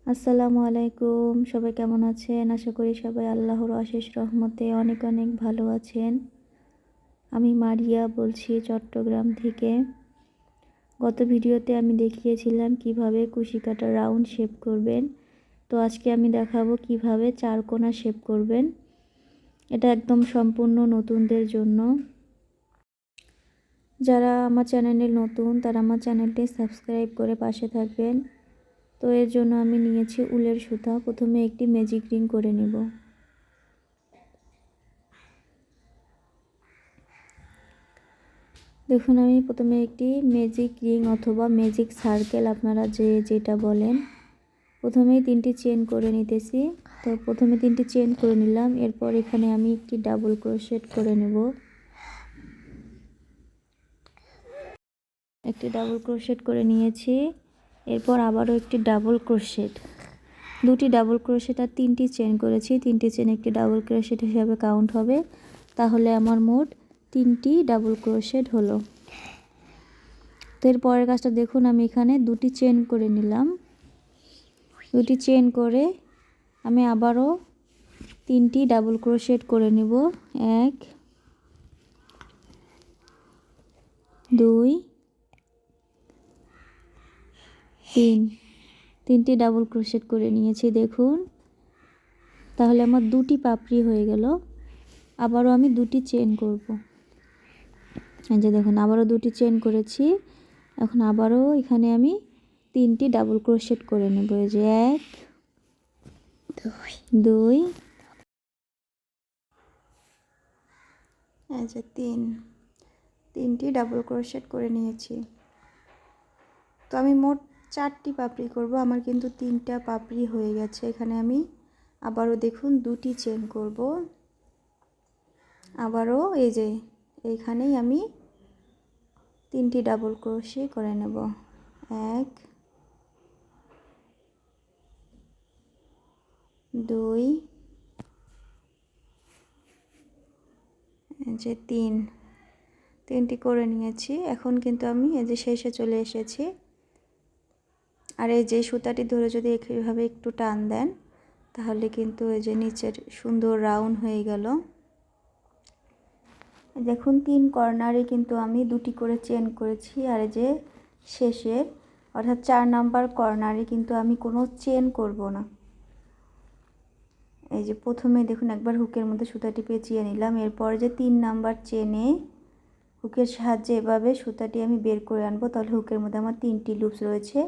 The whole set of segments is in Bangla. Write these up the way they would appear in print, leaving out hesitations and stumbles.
আসসালামু আলাইকুম। সবাই কেমন আছেন? আশা করি সবাই আল্লাহর অশেষ রহমতে অনেক অনেক ভালো আছেন। আমি মারিয়া বলছি চট্টগ্রাম থেকে। গত ভিডিওতে আমি দেখিয়েছিলাম কিভাবে কুশি কাটা রাউন্ড শেপ করবেন। তো আজকে আমি দেখাবো কিভাবে চারকোনা শেপ করবেন। এটা একদম সম্পূর্ণ নতুনদের জন্য। যারা আমার চ্যানেলে নতুন তারা আমার চ্যানেলটি সাবস্ক্রাইব করে পাশে থাকবেন। তো এর জন্য আমি নিয়েছি উলের সুতা। প্রথমে একটি ম্যাজিক রিং করে নেব। দেখুন আমি প্রথমে একটি ম্যাজিক রিং অথবা ম্যাজিক সার্কেল আপনারা যেটা বলেন, প্রথমেই 3টি চেন করে নিতেছি। তো প্রথমে 3টি চেন করে নিলাম। এরপর এখানে আমি একটি ডাবল ক্রোশেট করে নেব। একটি ডাবল ক্রোশেট করে নিয়েছি। এরপর আবারও একটি ডাবল ক্রোশেট, দুটি ডাবল ক্রোশেট আর 3টি চেন করেছি। 3টি চেন একটি ডাবল ক্রোশেট হিসাবে কাউন্ট হবে। তাহলে আমার মোট 3টি ডাবল ক্রোশেট হলো। তো এর পরের কাজটা দেখুন, আমি এখানে 2টি চেন করে নিলাম। 2টি চেন করে আমি আবারও 3টি ডাবল ক্রোশেট করে নেব। 1 2 3, 3টি ডাবল ক্রোশেট করে নিয়েছি দেখুন। তাহলে আমার 2টি পাপড়ি হয়ে গেল। আবারও আমি 2টি চেন করব। এই যে দেখুন আবারও 2টি চেন করেছি। এখন আবারও এখানে আমি 3টি ডাবল ক্রোশেট করে নেব। এই যে 1 2 এই যে 3টি ডাবল ক্রোশেট করে নিয়েছি। তো আমি মোট 4টি পাপড়ি করব। আমার কিন্তু 3টা পাপড়ি হয়ে গেছে। এখানে আমি আবারও দেখুন 2টি চেন করব। আবারও এই যে এইখানেই আমি 3টি ডাবল ক্রোশে করে নেব। 1 2 এই যে 3টি করে নিয়েছি। এখন কিন্তু আমি এই যে শেষে চলে এসেছি। আর এই যে সুতাটি ধরে যদি এইভাবে একটু টান দেন তাহলে কিন্তু এই যে নিচের সুন্দর রাউন্ড হয়ে গেল। দেখুন 3 কর্নারে কিন্তু আমি 2টি করে চেন করেছি। আর এই যে শেষের অর্থাৎ 4 নাম্বার কর্নারে কিন্তু আমি কোনো চেন করব না। এই যে প্রথমে দেখুন একবার হুকের মধ্যে সুতাটি পেঁচিয়ে নিলাম। এরপর যে 3 নাম্বার চেনে হুকের সাহায্যে এভাবে সুতাটি আমি বের করে আনবো। তাহলে হুকের মধ্যে আমার 3টি লুপস রয়েছে।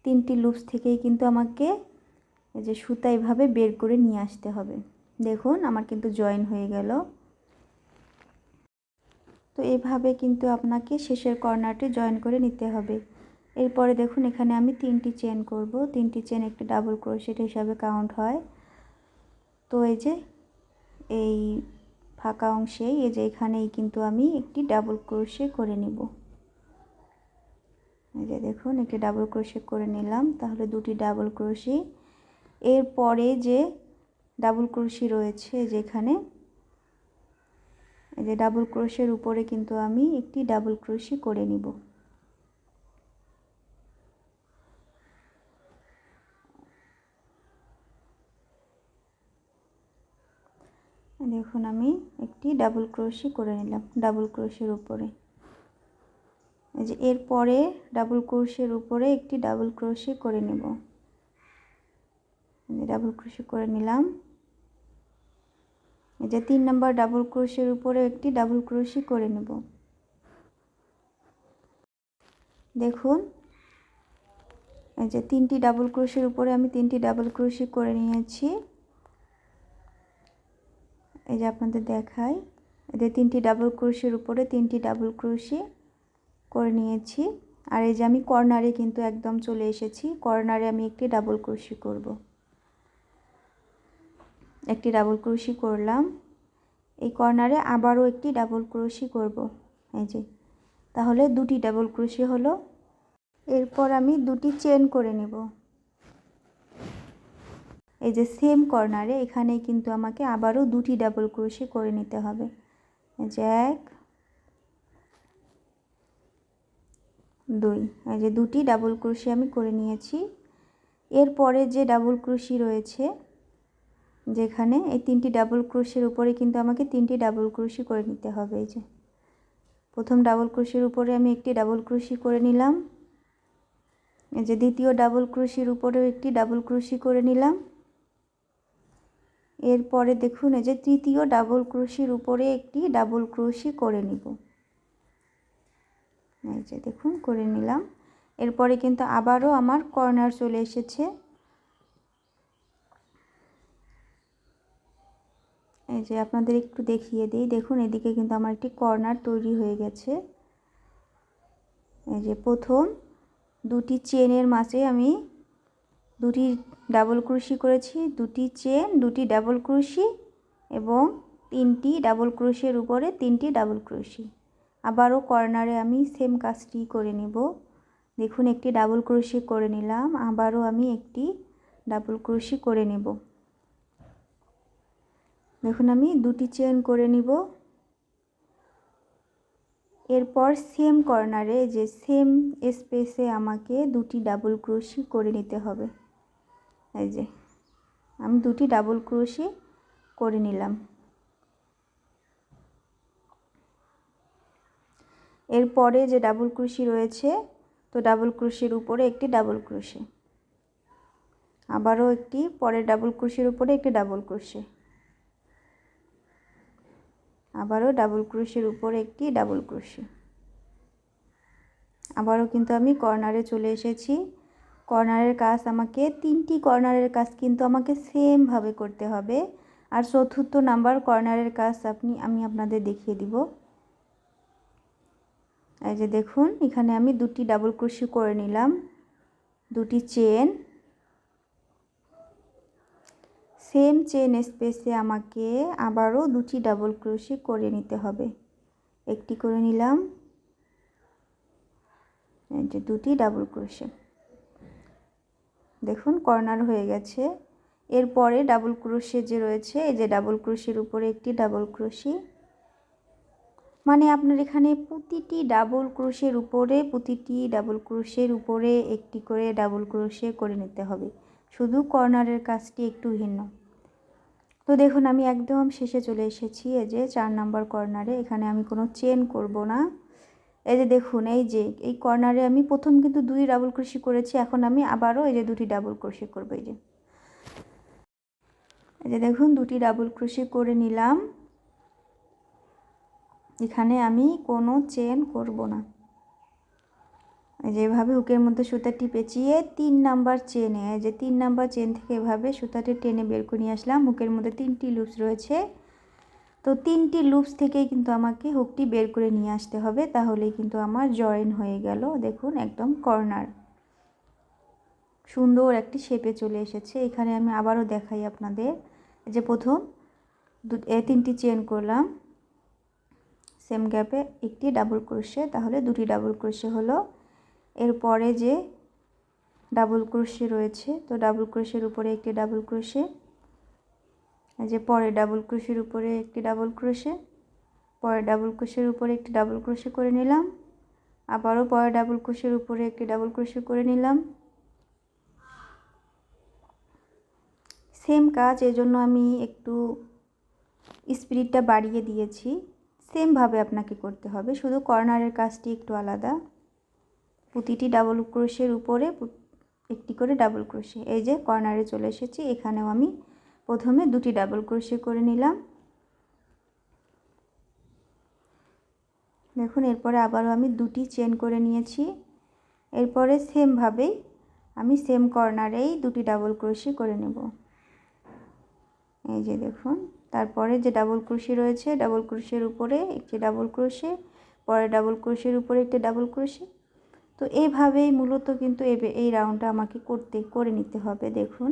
3টি লুপস থেকেই কিন্তু আমাকে এই যে সুতা এভাবে বের করে নিয়ে আসতে হবে। দেখুন আমার কিন্তু জয়েন হয়ে গেল। তো এভাবে কিন্তু আপনাকে শেষের কর্নারটি জয়েন করে নিতে হবে। এরপরে দেখুন এখানে আমি 3টি চেন করব। 3টি চেন একটি ডাবল ক্রোশেট হিসাবে কাউন্ট হয়। তো এই যে এই ফাঁকা অংশেই এই যে এখানেই কিন্তু আমি একটি ডাবল ক্রোশে করে নিব। এই যে দেখুন একটি ডাবল ক্রোশে করে নিলাম। তাহলে 2টি ডাবল ক্রোশে। এরপরে যে ডাবল ক্রোশে রয়েছে যেখানে এই যে ডাবল ক্রোশের উপরে কিন্তু আমি একটি ডাবল ক্রোশে করে নিব। দেখুন আমি একটি ডাবল ক্রোশে করে নিলাম ডাবল ক্রোশের উপরে। এই যে এরপরে ডাবল ক্রোশের উপরে একটি ডাবল ক্রোশে করে নেব। ডাবল ক্রোশে করে নিলাম। এই যে 3 নাম্বার ডাবল ক্রোশের উপরে একটি ডাবল ক্রোশে করে নেব। দেখুন এই যে 3টি ডাবল ক্রোশের উপরে আমি 3টি ডাবল ক্রোশে করে নিয়েছি। এই যে আপনাদের দেখাই, এই যে 3টি ডাবল ক্রোশের উপরে 3টি ডাবল ক্রোশে করে নিয়েছি। আর এই যে আমি কর্নারে কিন্তু একদম চলে এসেছি। কর্নারে আমি একটি ডাবল ক্রোশে করব। একটি ডাবল ক্রোশে করলাম। এই কর্নারে আবারও একটি ডাবল ক্রোশে করব। এই যে তাহলে 2টি ডাবল ক্রোশে হলো। এরপর আমি 2টি চেন করে নেব। এই যে সেম কর্নারে এখানেই কিন্তু আমাকে আবারও 2টি ডাবল ক্রোশে করে নিতে হবে। এই যে 1 2 এই যে 2টি ডাবল ক্রোশে আমি করে নিয়েছি। এরপরে যে ডাবল ক্রোশি রয়েছে, যেখানে এই 3টি ডাবল ক্রোশের উপরে কিন্তু আমাকে 3টি ডাবল ক্রোশি করে নিতে হবে। এই যে প্রথম ডাবল ক্রোশের উপরে আমি একটি ডাবল ক্রোশি করে নিলাম, এই যে দ্বিতীয় ডাবল ক্রোশির উপরেও একটি ডাবল ক্রোশি করে নিলাম। এরপরে দেখুন এই যে তৃতীয় ডাবল ক্রোশির উপরে একটি ডাবল ক্রোশি করে নিব। এই যে দেখুন করে নিলাম। এরপরে কিন্তু আবারও আমার কর্নার চলে এসেছে। এই যে আপনাদের একটু দেখিয়ে দিই, দেখুন এদিকে কিন্তু আমার একটি কর্নার তৈরি হয়ে গেছে। এই যে প্রথম দুটি চেনের মাঝে আমি দুটি ডাবল ক্রোশি করেছি, দুটি চেন, দুটি ডাবল ক্রোশি এবং 3টি ডাবল ক্রোশের উপরে 3টি ডাবল ক্রোশি। আবারও কর্নারে আমি সেম কাজটি করে নেব। দেখুন একটি ডাবল ক্রোশি করে নিলাম, আবারও আমি একটি ডাবল ক্রোশি করে নেব। দেখুন আমি দুটি চেন করে নিব। এরপর সেম কর্নারে যে সেম স্পেসে আমাকে দুটি ডাবল ক্রোশি করে নিতে হবে। এই যে আমি দুটি ডাবল ক্রোশি করে নিলাম। এরপরে যে ডাবল ক্রোশি রয়েছে, তো ডাবল ক্রোশির উপরে একটি ডাবল ক্রোশি, আবারও একটি পরের ডাবল ক্রোশির উপরে একটি ডাবল ক্রোশি, আবারও ডাবল ক্রোশের উপরে একটি ডাবল ক্রোশি। আবারও কিন্তু আমি কর্নারে চলে এসেছি। কর্নারের কাজ আমাকে 3টি কর্নারের কাজ কিন্তু আমাকে সেম ভাবে করতে হবে। আর চতুর্থ নাম্বার কর্নারের কাজ আমি আপনাদের দেখিয়ে দিব। এই যে দেখুন এখানে আমি দুটি ডাবল ক্রোশি করে নিলাম, দুটি চেন, সেম চেন স্পেসে আমাকে আবারও দুটি ডাবল ক্রোশি করে নিতে হবে। একটি করে নিলাম, এই যে দুটি ডাবল ক্রোশি। দেখুন কর্নার হয়ে গেছে। এরপরে ডাবল ক্রোশি যে রয়েছে, এই যে ডাবল ক্রোশির উপরে একটি ডাবল ক্রোশি, মানে আপনার এখানে প্রতিটি ডাবল ক্রোশের উপরে একটি করে ডাবল ক্রোশি করে নিতে হবে। শুধু কর্নারের কাজটি একটু ভিন্ন। তো দেখুন আমি একদম শেষে চলে এসেছি। এই যে 4 নাম্বার কর্নারে, এখানে আমি কোনো চেন করব না। এই যে দেখুন এই যে এই কর্নারে আমি প্রথম কিন্তু 2 ডাবল ক্রোশি করেছি, এখন আমি আবারও এই যে 2টি ডাবল ক্রোশি করব। এই যে দেখুন 2টি ডাবল ক্রোশি করে নিলাম। এখানে আমি কোনো চেন করব না। এই যে এভাবে হুকের মধ্যে সুতাটি পেঁচিয়ে 3 নাম্বার চেনে, এই যে 3 নাম্বার চেন থেকে এভাবে সুতাটি টেনে বের করে নিয়ে আসলাম। হুকের মধ্যে 3টি লুপস রয়েছে, তো 3টি লুপস থেকেই কিন্তু আমাকে হুকটি বের করে নিয়ে আসতে হবে, তাহলেই কিন্তু আমার জয়েন হয়ে গেল। দেখুন একদম কর্নার সুন্দর একটি শেপে চলে এসেছে। এখানে আমি আবারও দেখাই আপনাদের, যে প্রথম 3টি চেন করলাম, সেম গ্যাপে একটি ডাবল ক্রোশে, তাহলে 2টি ডাবল ক্রোশে হলো। এরপরে যে ডাবল ক্রোশে রয়েছে, তো ডাবল ক্রোশের উপরে একটি ডাবল ক্রোশে, এই যে পরে ডাবল ক্রোশের উপরে একটি ডাবল ক্রোশে, পরে ডাবল ক্রোশের উপরে একটি ডাবল ক্রোশে করে নিলাম, আবারও পরে ডাবল ক্রোশের উপরে একটি ডাবল ক্রোশে করে নিলাম। সেম কাজ, এজন্য আমি একটু স্পিডটা বাড়িয়ে দিয়েছি। সেমভাবে আপনাকে করতে হবে, শুধু কর্নারের কাজটি একটু আলাদা। প্রতিটি ডাবল ক্রোশের উপরে একটি করে ডাবল ক্রোশে। এই যে কর্নারে চলে এসেছি, এখানেও আমি প্রথমে 2টি ডাবল ক্রোশে করে নিলাম। দেখুন এরপরে আবারও আমি 2টি চেন করে নিয়েছি। এরপরে সেমভাবেই আমি সেম কর্নারেই 2টি ডাবল ক্রোশে করে নেব। এই যে দেখুন, তারপরে যে ডাবল ক্রোশে রয়েছে, ডাবল ক্রোশের উপরে একটি ডাবল ক্রোশে, পরে ডাবল ক্রোশের উপরে একটি ডাবল ক্রোশে। তো এইভাবেই মূলত কিন্তু এই রাউন্ডটা আমাকে করে নিতে হবে। দেখুন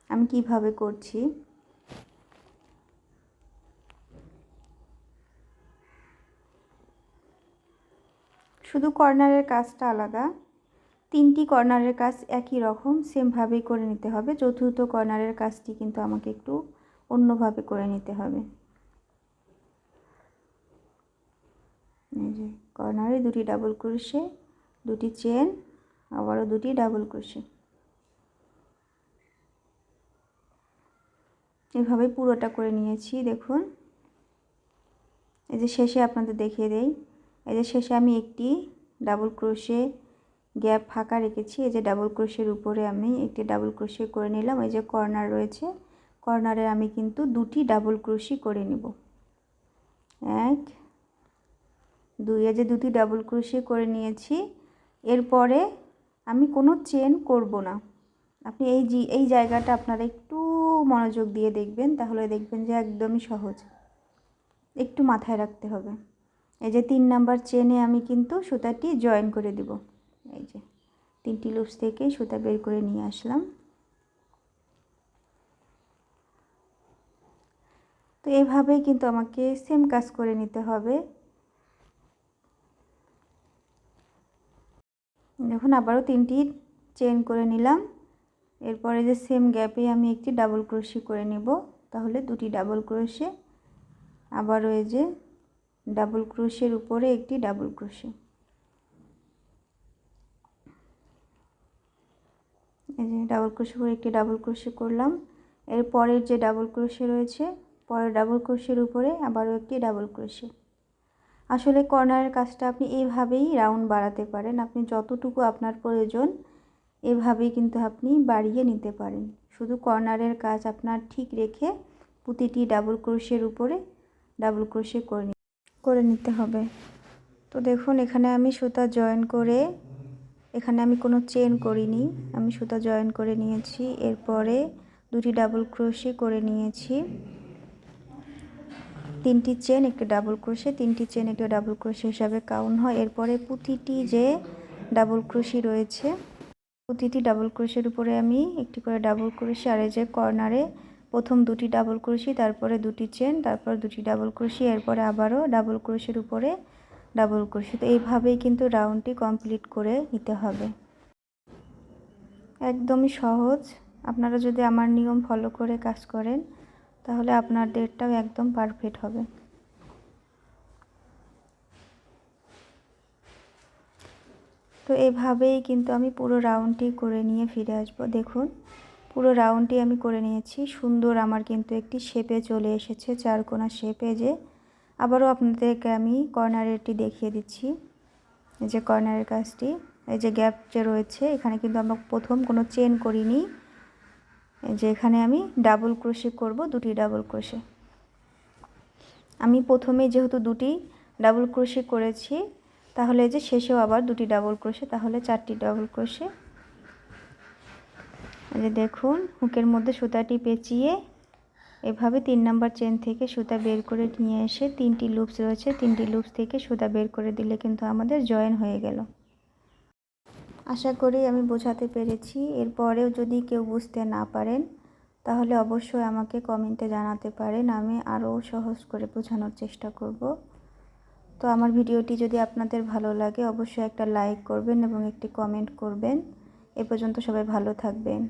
আমি কিভাবে করছি। শুধু কর্নারের কাজটা আলাদা, 3টি কর্নারের কাজ একই রকম সেমভাবেই করে নিতে হবে। চতুর্থ কর্নারের কাজটি কিন্তু আমাকে একটু অন্যভাবে করে নিতে হবে। এই যে কর্নারে 2টি ডাবল ক্রোশে, 2টি চেন, আবারও 2টি ডাবল ক্রোশে। এভাবে পুরোটা করে নিয়েছি। দেখুন, এই যে শেষে আপনাদের দেখিয়ে দেই, এই যে শেষে আমি একটি ডাবল ক্রোশে গ্যাপ ফাঁকা রেখেছি। এই যে ডাবল ক্রোশের উপরে আমি একটি ডাবল ক্রোশে করে নিলাম। এই যে কর্নার রয়েছে, কর্নারে আমি কিন্তু দুটি ডাবল ক্রোশি করে নেব। 1 2, এই যে দুটি ডাবল ক্রোশে করে নিয়েছি। এরপরে আমি কোনো চেন করব না। আপনি এই জায়গাটা আপনারা একটু মনোযোগ দিয়ে দেখবেন, তাহলে দেখবেন যে একদমই সহজ। একটু মাথায় রাখতে হবে। এই যে 3 নাম্বার চেনে আমি কিন্তু সুতাটি জয়েন করে দেব। এই যে 3টি লুপস থেকে সুতা বের করে নিয়ে আসলাম। তো এইভাবেই কিন্তু আমাকে সেম কাজ করে নিতে হবে। দেখুন, আবারও 3টি চেন করে নিলাম। এরপরে যে সেম গ্যাপে আমি একটি ডাবল ক্রোশে করে নেব, তাহলে দুটি ডাবল ক্রোশে। আবারও এই যে ডাবল ক্রোশের উপরে একটি ডাবল ক্রোশে। এই যে ডাবল ক্রোশে করে একটি ডাবল ক্রোশে করলাম। এর পরের যে ডাবল ক্রোশে রয়েছে, পরের ডাবল ক্রোশের উপরে আবারও একটি ডাবল ক্রোশে। আসলে কর্নারের কাজটা আপনি এইভাবেই রাউন্ড বাড়াতে পারেন। আপনি যতটুকু আপনার প্রয়োজন এভাবেই কিন্তু আপনি বাড়িয়ে নিতে পারেন। শুধু কর্নারের কাজ আপনার ঠিক রেখে প্রতিটি ডাবল ক্রোশের উপরে ডাবল ক্রোশে করে নিতে হবে। তো দেখুন, এখানে আমি সুতা জয়েন করে, এখানে আমি কোনো চেন করিনি, আমি সুতা জয়েন করে নিয়েছি। এরপরে দুটি ডাবল ক্রোশে করে নিয়েছি। 3টি চেন, একটি ডাবল ক্রোশে, 3টি চেন, একটি ডাবল ক্রোশে হিসাবে কাউন্ট হয়। এরপরে প্রতিটি যে ডাবল ক্রোশি রয়েছে, প্রতিটি ডাবল ক্রোশের উপরে আমি একটি করে ডাবল ক্রোশে, আর এই যে কর্নারে প্রথম দুটি ডাবল ক্রোশি, তারপরে দুটি চেন, তারপর দুটি ডাবল ক্রোশি, এরপরে আবারও ডাবল ক্রোশের উপরে ডাবল ক্রোশি। তো এইভাবেই কিন্তু রাউন্ডটি কমপ্লিট করে নিতে হবে। একদমই সহজ। আপনারা যদি আমার নিয়ম ফলো করে কাজ করেন, তাহলে আপনাদেরটাও একদম পারফেক্ট হবে। তো এভাবেই কিন্তু আমি পুরো রাউন্ডটি করে নিয়ে ফিরে আসব। দেখুন, পুরো রাউন্ডটি আমি করে নিয়েছি। সুন্দর আমার কিন্তু একটি শেপে চলে এসেছে, চারকোনা শেপে। যে আবারও আপনাদেরকে আমি কর্নারেরটি দেখিয়ে দিচ্ছি। এই যে কর্নারের কাজটি, এই যে গ্যাপ যে রয়েছে, এখানে কিন্তু আমরা প্রথম কোনো চেন করিনি। এই যে এখানে আমি ডাবল ক্রোশে করব, দুটি ডাবল ক্রোশে। আমি প্রথমে যেহেতু দুটি ডাবল ক্রোশে করেছি, তাহলে যে শেষেও আবার দুটি ডাবল ক্রোশে, তাহলে 4টি ডাবল ক্রোশে। এই যে দেখুন, হুকের মধ্যে সুতাটি পেঁচিয়ে এভাবে 3 নাম্বার চেন থেকে সুতা বের করে নিয়ে এসে 3টি লুপস রয়েছে, 3টি লুপস থেকে সুতা বের করে দিলে কিন্তু আমাদের জয়েন হয়ে গেল। আশা করি আমি বোঝাতে পেরেছি। এরপরেও যদি কেউ বুঝতে না পারেন, তাহলে অবশ্যই আমাকে কমেন্টে জানাতে পারেন, আমি আরও সহজ করে বোঝানোর চেষ্টা করব। তো আমার ভিডিওটি যদি আপনাদের ভালো লাগে, অবশ্যই একটা লাইক করবেন এবং একটি কমেন্ট করবেন। এ পর্যন্ত সবাই ভালো থাকবেন।